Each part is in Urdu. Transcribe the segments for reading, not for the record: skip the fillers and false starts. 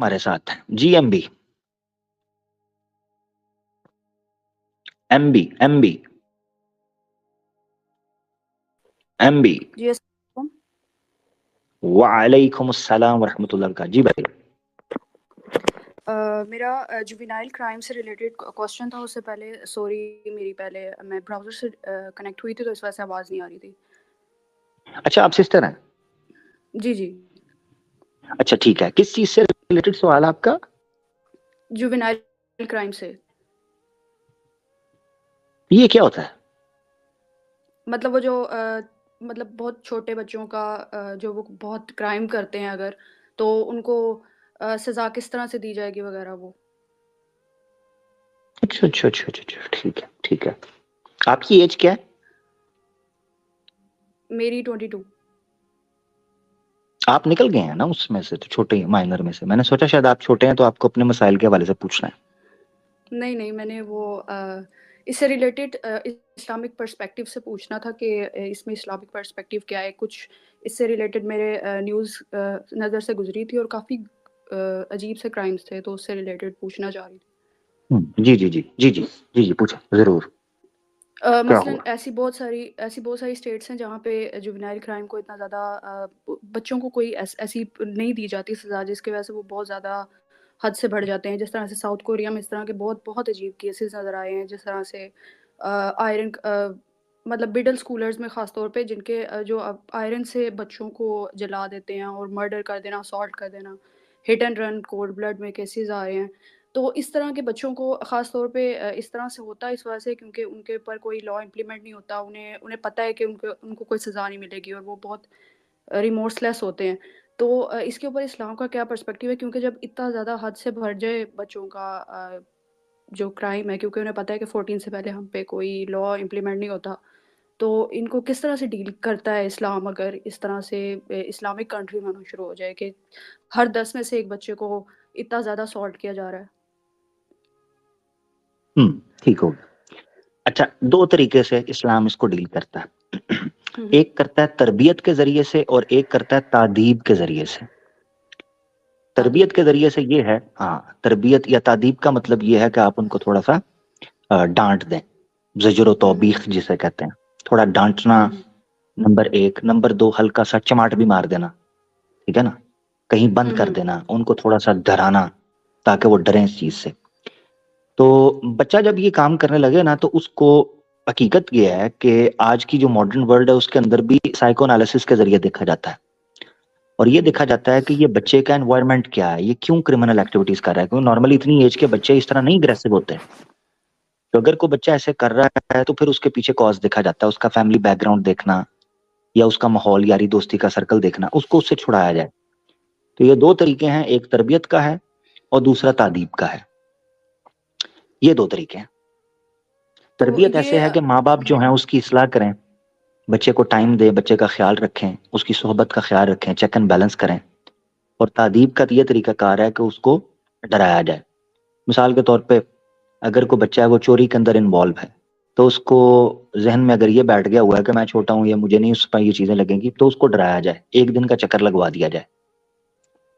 ہمارے ساتھ جی ایم بی ایم بی ایم بی ایم بی جی السلام وعلیکم السلام ورحمۃ اللہ وبرکاتہ. جی بھائی میرا جوینائل کرائم سے ریلیٹڈ کوشچن تھا. اس سے پہلے سوری میری پہلے میں براؤزر سے کنیکٹ ہوئی تھی تو اس وجہ سے آواز نہیں آ رہی تھی. اچھا آپ سسٹر ہیں؟ جی جی اچھا ٹھیک ہے. کس چیز سے ریلیٹڈ سوال آپ کا؟ جوینائل کرائم سے. یہ کیا ہوتا ہے؟ مطلب وہ جو مطلب بہت چھوٹے بچوں کا جو وہ بہت کرائم کرتے ہیں اگر تو ان کو سزا کس طرح سے دی جائے گی وغیرہ وہ. اچھا اچھا اچھا اچھا ٹھیک ہے ٹھیک ہے. آپ کی ایج کیا ہے؟ میری 22. آپ نکل گئے ہیں نا اس میں سے، تو چھوٹے مائنر میں سے. میں نے سوچا شاید آپ چھوٹے ہیں تو آپ کو اپنے مسائل کے حوالے سے پوچھنا ہے. نہیں نہیں میں نے وہ اس سے ریلیٹڈ اسلامک پرسپیکٹیو سے پوچھنا تھا کہ اس میں اسلامک پرسپیکٹیو کیا ہے. کچھ اس سے ریلیٹڈ میرے نیوز نظر سے گزری تھی اور کافی عجیب سے کرائمز تھے تو اس سے ریلیٹڈ پوچھنا چاہ رہی تھی. جی جی جی جی جی جی جی پوچھیں ضرور. کیا مثلاً ہوا؟ ایسی بہت ساری اسٹیٹس ہیں جہاں پہ جوینائل کرائم کو اتنا زیادہ بچوں کو کوئی ایسی نہیں دی جاتی سزا جس کی وجہ سے وہ بہت زیادہ حد سے بڑھ جاتے ہیں. جس طرح سے ساؤتھ کوریا میں اس طرح کے بہت بہت عجیب کیسز نظر آئے ہیں. جس طرح سے آئرن مطلب مڈل اسکولرز میں خاص طور پہ جن کے جو آئرن سے بچوں کو جلا دیتے ہیں اور مرڈر کر دینا، اسالٹ کر دینا، hit and run cold blood میں کیسز آ رہے ہیں. تو اس طرح کے بچوں کو خاص طور پہ اس طرح سے ہوتا ہے اس وجہ سے کیونکہ ان کے اوپر کوئی لا امپلیمنٹ نہیں ہوتا. انہیں پتہ ہے کہ ان کو کوئی سزا نہیں ملے گی اور وہ بہت ریمورس لیس ہوتے ہیں. تو اس کے اوپر اسلام کا کیا پرسپیکٹیو ہے؟ کیونکہ جب اتنا زیادہ حد سے بڑھ جائے بچوں کا جو کرائم ہے، کیونکہ انہیں پتہ ہے کہ 14 سے پہلے ہم پہ کوئی لا امپلیمنٹ نہیں ہوتا، تو ان کو کس طرح سے ڈیل کرتا ہے اسلام اگر اس طرح سے اسلامک کنٹری میں ہونا شروع ہو جائے کہ ہر 10 میں سے ایک بچے کو اتنا زیادہ سالٹ کیا جا رہا ہے. ٹھیک ہوگا. اچھا دو طریقے سے اسلام اس کو ڈیل کرتا ہے. ہوں ایک کرتا ہے تربیت کے ذریعے سے اور ایک کرتا ہے تعدیب کے ذریعے سے. تربیت تعدیب. کے ذریعے سے یہ ہے، ہاں تربیت یا تعدیب کا مطلب یہ ہے کہ آپ ان کو تھوڑا سا ڈانٹ دیں. زجر و ہوں ہوں توبیخ جسے کہتے ہیں، تھوڑا ڈانٹنا. ہوں نمبر ایک. نمبر دو ہلکا سا چماٹ بھی مار دینا. ٹھیک ہے نا، کہیں بند ہوں کر ہوں دینا، ان کو تھوڑا سا ڈرانا تاکہ وہ ڈریں اس چیز سے. تو بچہ جب یہ کام کرنے لگے نا تو اس کو حقیقت یہ ہے کہ آج کی جو ماڈرن ورلڈ ہے اس کے اندر بھی سائیکو انالیسس کے ذریعے دیکھا جاتا ہے. اور یہ ہوں دیکھا جاتا ہے کہ یہ بچے کا انوائرمنٹ کیا ہے، یہ کیوں کرمنل ایکٹیویٹیز کر رہا ہے. کیونکہ نارملی اتنی ایج کے بچے اس طرح نہیں اگریسو ہوتے ہیں. تو اگر کوئی بچہ ایسے کر رہا ہے تو پھر اس کے پیچھے کاز دیکھا جاتا ہے، اس کا فیملی بیک گراؤنڈ دیکھنا یا اس کا ماحول یاری دوستی کا سرکل دیکھنا، اس کو اس سے چھڑایا جائے. تو یہ دو طریقے ہیں، ایک تربیت کا ہے اور دوسرا تعدیب کا ہے. یہ دو طریقے ہیں. تو تربیت ایسے یہ ہے کہ ماں باپ جو ہیں اس کی اصلاح کریں، بچے کو ٹائم دے، بچے کا خیال رکھیں، اس کی صحبت کا خیال رکھیں، چیک اینڈ بیلنس کریں. اور تعدیب کا یہ طریقہ کار ہے کہ اس کو ڈرایا جائے. مثال کے طور پہ اگر کوئی بچہ ہے وہ چوری کے اندر انوالو ہے تو اس کو ذہن میں اگر یہ بیٹھ گیا ہوا ہے کہ میں چھوٹا ہوں یا مجھے نہیں اس پر یہ چیزیں لگیں گی، تو اس کو ڈرایا جائے، ایک دن کا چکر لگوا دیا جائے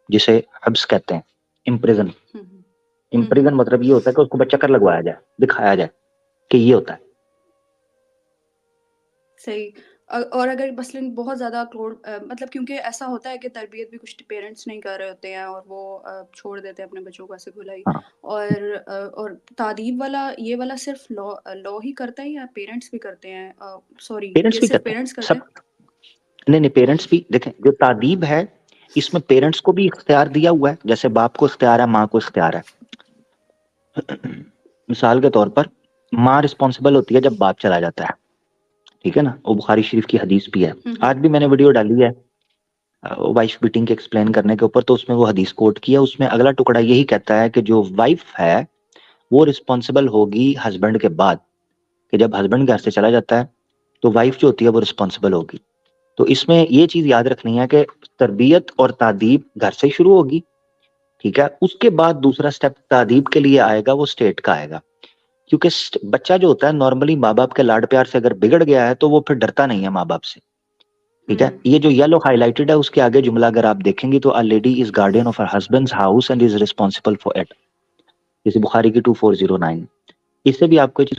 جسے حبس کہتے ہیں، امپریزن. امپریزن مطلب یہ ہوتا ہے کہ اس کو بس چکر لگوایا جائے، دکھایا جائے کہ یہ ہوتا ہے. صحیح. اور اگر مثلاً بہت زیادہ مطلب کیونکہ ایسا ہوتا ہے کہ تربیت بھی کچھ پیرنٹس نہیں کر رہے ہوتے ہیں اور وہ چھوڑ دیتے ہیں اپنے بچوں کو ایسے کھلائی. ہاں اور تعدیب والا یہ والا صرف لا ہی کرتا ہے یا پیرنٹس بھی کرتے ہیں؟ سوری، پیرنٹس یہ بھی صرف کرتے پیرنٹس ہیں کرتے سب. ہیں؟ نہیں نہیں پیرنٹس بھی دیکھیں، جو تعدیب ہے اس میں پیرنٹس کو بھی اختیار دیا ہوا ہے، جیسے باپ کو اختیار ہے، ماں کو اختیار ہے. مثال کے طور پر ماں رسپانسبل ہوتی ہے جب باپ چلا جاتا ہے. ٹھیک ہے نا، وہ بخاری شریف کی حدیث بھی ہے. آج بھی میں نے ویڈیو ڈالی ہے وائف بیٹنگ کے ایکسپلین کرنے کے اوپر، تو اس میں وہ حدیث کوٹ کیا. اس میں اگلا ٹکڑا یہی کہتا ہے کہ جو وائف ہے وہ رسپانسبل ہوگی ہسبینڈ کے بعد، کہ جب ہسبینڈ گھر سے چلا جاتا ہے تو وائف جو ہوتی ہے وہ رسپانسبل ہوگی. تو اس میں یہ چیز یاد رکھنی ہے کہ تربیت اور تعدیب گھر سے شروع ہوگی. ٹھیک ہے، اس کے بعد دوسرا سٹیپ تعدیب کے لیے آئے گا، وہ سٹیٹ کا آئے گا. کیونکہ بچہ جو ہوتا ہے نارملی ماں باپ کے لاڈ پیار سے اگر بگڑ گیا ہے تو وہ پھر ڈرتا نہیں ہے ماں باپ سے. ٹھیک ہے. یہ جو یلو ہائی لائٹڈ ہے اس کے آگے جملہ اگر آپ دیکھیں گی تو a lady is guardian of her husband's house and is responsible for it. جیسے بخاری کی 2409. اس سے بھی آپ کو یہ چیز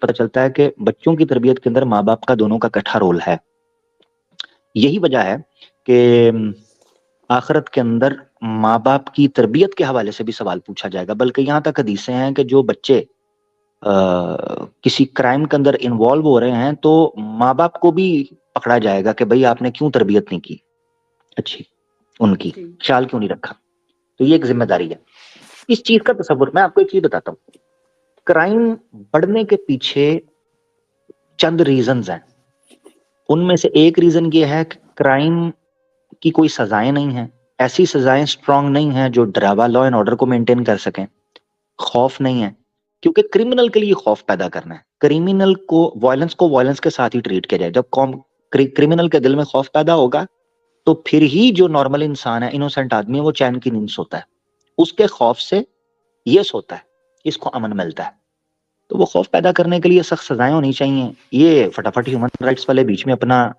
پتہ چلتا ہے کہ بچوں کی تربیت کے اندر ماں باپ کا دونوں کا اکٹھا رول ہے. یہی وجہ ہے کہ آخرت کے اندر ماں باپ کی تربیت کے حوالے سے بھی سوال پوچھا جائے گا. بلکہ یہاں تک حدیثیں ہیں کہ جو بچے کسی کرائم کے اندر انوالو ہو رہے ہیں تو ماں باپ کو بھی پکڑا جائے گا کہ بھئی آپ نے کیوں تربیت نہیں کی اچھی ان کی, خیال کیوں نہیں رکھا. تو یہ ایک ذمہ داری ہے. اس چیز کا تصور میں آپ کو ایک چیز بتاتا ہوں. کرائم بڑھنے کے پیچھے چند ریزنز ہیں. ان میں سے ایک ریزن یہ ہے کہ کرائم کی کوئی سزائیں نہیں ہیں, ایسی سزائیں سٹرونگ نہیں ہیں جو ڈراوا لا اینڈ آرڈر کو مینٹین کر سکیں. خوف نہیں ہے, کیونکہ کرمنل کے لیے خوف پیدا کرنا ہے. کرمنل کو وائلنس کے ساتھ ہی ٹریٹ کیا جائے. جب کرمنل کے دل میں خوف پیدا ہوگا تو پھر ہی جو نارمل انسان ہے, انوسنٹ آدمی ہے, وہ چین کی نیند سوتا ہے. اس کے خوف سے یہ سوتا ہے, اس کو امن ملتا ہے. تو وہ خوف پیدا کرنے کے لیے سخت سزائیں ہونی چاہیے. یہ فٹافٹ ہیومن رائٹس والے بیچ میں اپنا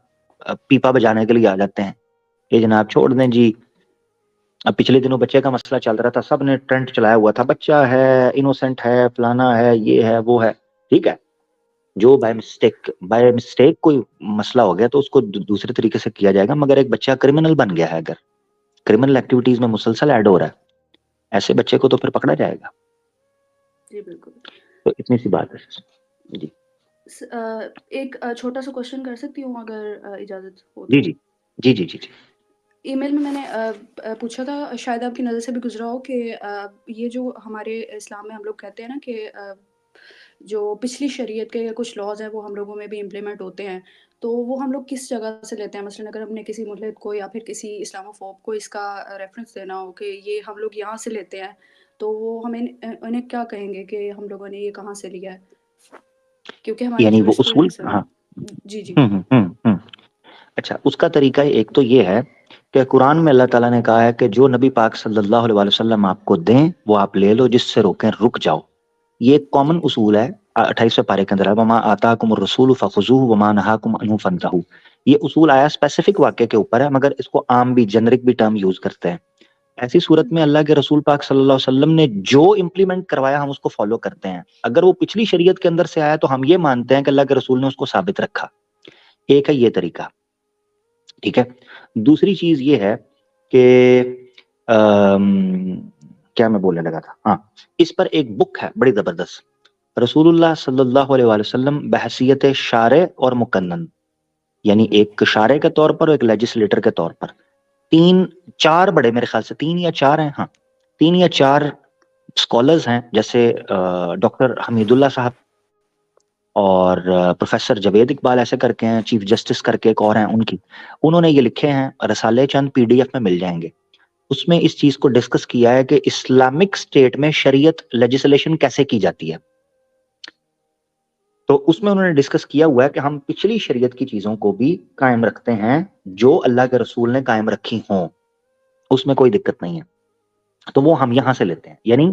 پیپا بجانے کے لیے آ جاتے ہیں کہ جناب چھوڑ دیں جی. اب پچھلے دنوں بچے کا مسئلہ چل رہا تھا, سب نے ٹرینڈ چلایا ہوا تھا, بچہ ہے, انوسنٹ ہے, فلانا ہے, یہ ہے, وہ ہے. ٹھیک ہے, جو بائی مسٹیک کوئی مسئلہ ہو گیا تو اس کو دوسرے طریقے سے کیا جائے گا, مگر ایک بچہ کرمنل بن گیا ہے, اگر کرمنل ایکٹیویٹیز میں مسلسل ایڈ ہو رہا ہے, ایسے بچے کو تو پھر پکڑا جائے گا. جی بالکل. تو اتنی سی بات ہے. جی ایک چھوٹا سا کوشچن کر سکتی ہوں اگر اجازت ہو جی تو؟ جی جی جی جی جی. ای میل میں نے پوچھا تھا, شاید آپ کی نظر سے بھی گزرا ہو, کہ یہ جو ہمارے اسلام میں ہم لوگ کہتے ہیں نا کہ جو پچھلی شریعت کے کچھ لاز ہیں وہ ہم لوگوں میں بھی امپلیمنٹ ہوتے ہیں, تو وہ ہم لوگ کس جگہ سے لیتے ہیں؟ مثلاً اگر ہم نے کسی ملحد کو یا پھر کسی اسلاموفوب کو اس کا ریفرنس دینا ہو کہ یہ ہم لوگ یہاں سے لیتے ہیں, تو وہ ہمیں انہیں کیا کہیں گے کہ ہم لوگوں نے یہ کہاں سے لیا ہے؟ کیونکہ ہماری یعنی وہ اصول, جورسپروڈنس ہے. ہاں. جی جی. اچھا, اس کا طریقہ ایک تو یہ ہے کہ قرآن میں اللہ تعالیٰ نے کہا ہے کہ جو نبی پاک صلی اللہ علیہ وسلم آپ کو دیں وہ آپ لے لو, جس سے روکیں رک جاؤ. یہ ایک کامن اصول ہے 28ویں پارے کے اندر, وما آتاکم الرسول فخذوہ وما نہاکم عنہ فانتہوا. یہ اصول آیا اسپیسیفک واقعے کے اوپر ہے, مگر اس کو عام بھی جنرک بھی ٹرم یوز کرتے ہیں. ایسی صورت میں اللہ کے رسول پاک صلی اللہ علیہ وسلم نے جو امپلیمنٹ کروایا ہم اس کو فالو کرتے ہیں. اگر وہ پچھلی شریعت کے اندر سے آیا تو ہم یہ مانتے ہیں کہ اللہ کے رسول نے اس کو ثابت رکھا. ایک ہے یہ طریقہ. ٹھیک ہے. دوسری چیز یہ ہے کہ کیا میں بولنے لگا تھا, ہاں, اس پر ایک بک ہے بڑی زبردست, رسول اللہ صلی اللہ علیہ وسلم بحیثیت شارع اور مقنن, یعنی ایک شارع کے طور پر اور ایک لیجسلیٹر کے طور پر, 3-4 بڑے, میرے خیال سے 3 یا 4 ہیں, ہاں 3 یا 4 اسکالرز ہیں, جیسے ڈاکٹر حمید اللہ صاحب اور پروفیسر جوید اقبال ایسے کر کے ہیں, چیف جسٹس کر کے ایک اور ہیں ان کی, انہوں نے یہ لکھے ہیں رسالے, چند PDF میں مل جائیں گے. اس میں اس چیز کو ڈسکس کیا ہے کہ اسلامک اسٹیٹ میں شریعت لیجسلیشن کیسے کی جاتی ہے. تو اس میں انہوں نے ڈسکس کیا ہوا ہے کہ ہم پچھلی شریعت کی چیزوں کو بھی قائم رکھتے ہیں جو اللہ کے رسول نے قائم رکھی ہوں, اس میں کوئی دقت نہیں ہے. تو وہ ہم یہاں سے لیتے ہیں. یعنی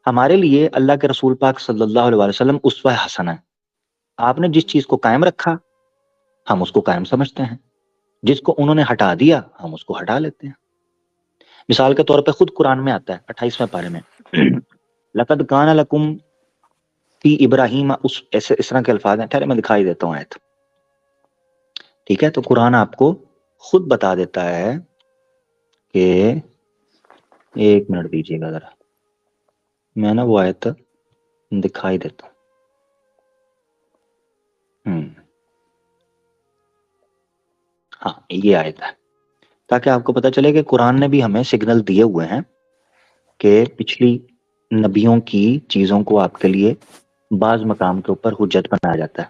ہمارے لیے اللہ کے رسول پاک صلی اللہ علیہ وسلم اسوہ حسنہ ہے. آپ نے جس چیز کو قائم رکھا ہم اس کو قائم سمجھتے ہیں, جس کو انہوں نے ہٹا دیا ہم اس کو ہٹا لیتے ہیں. مثال کے طور پہ خود قرآن میں آتا ہے 28ویں پارے میں, لقد کان لکم فی ابراہیم, اس طرح کے الفاظ ہیں, ٹھہرے میں دکھائی دیتا ہوں آیت. ٹھیک ہے, تو قرآن آپ کو خود بتا دیتا ہے کہ, ایک منٹ دیجیے گا ذرا, میں نا وہ آیت دکھائی دیتا ہوں. ہاں یہ آیت ہے, تاکہ آپ کو پتا چلے کہ قرآن نے بھی ہمیں سگنل دیے ہوئے ہیں کہ پچھلی نبیوں کی چیزوں کو آپ کے لیے بعض مقام کے اوپر حجت بنایا جاتا ہے.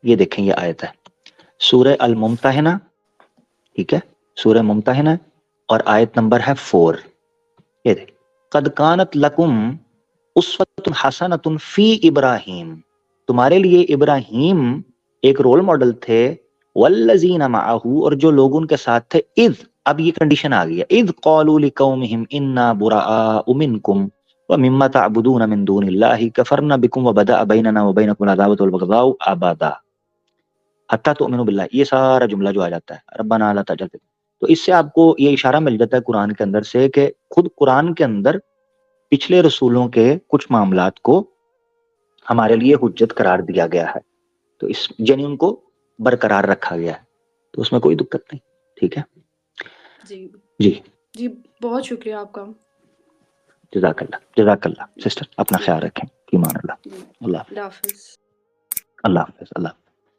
یہ دیکھیں یہ آیت ہے سورہ الممتحنہ, ٹھیک ہے, سورہ ممتحنہ, اور آیت نمبر ہے 4. یہ دیکھ, قد کانت لکم اسوۃ حسنۃ فی ابراہیم, تمہارے لیے ابراہیم ایک رول ماڈل تھے, والذین معہ, اور جو لوگ ان کے ساتھ تھے, اذ, اب یہ کنڈیشن آ گئی ہے, اذ قالوا لقومہم انا براء منکم ومما تعبدون من دون اللہ کفرنا بکم وبدأ بیننا وبینکم العداوۃ والبغضاء ابدا. حتی تؤمنوا باللہ، یہ سارا جملہ جو آ جاتا ہے ربنا لا تجعل، تو اس سے آپ کو یہ اشارہ مل جاتا ہے قرآن کے اندر سے کہ خود قرآن کے اندر پچھلے رسولوں کے کچھ معاملات کو ہمارے لیے حجت قرار دیا گیا ہے، تو اس یعنی ان کو برقرار رکھا گیا ہے، تو اس میں کوئی دقت نہیں. ٹھیک ہے جی جی، جی، بہت شکریہ آپ کا. جزاک اللہ سسٹر، اپنا جی خیال رکھیں، ایمان اللہ. جی، اللہ اللہ حافظ. اللہ حافظ. اللہ